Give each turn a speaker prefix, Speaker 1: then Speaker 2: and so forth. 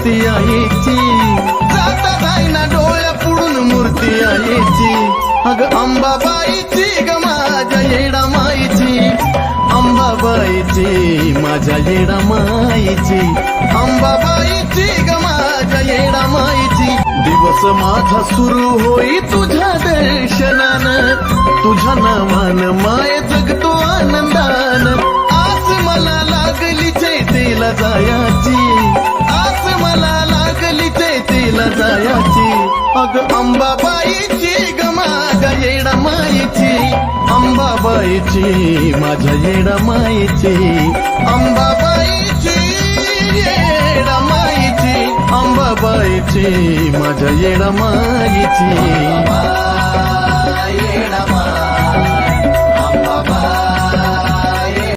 Speaker 1: मूर्ती आईची, जाता जाईना डोळ्या पुढून मूर्ती आईची. अग अंबाबाईची ग माझ्या येडा माईची, अंबाबाईची माझ्या येडा माईची, अंबाबाईची ग माझ्या येडा माईची. दिवस माझा सुरू होई तुझ्या दर्शनानं, तुझ्या नावान माय जगतो आनंदान. आज मला लागली चैतीला जायाची, आज मला लागली चैतीला जायाची. अग अंबाबाईची ग माझ्या येडा माईची, अंबाबाईची माझ्या येडा माईची, अंबाबाईची येडा माईची, अंबाबाईची माझ्या येडा माईची. येडा माई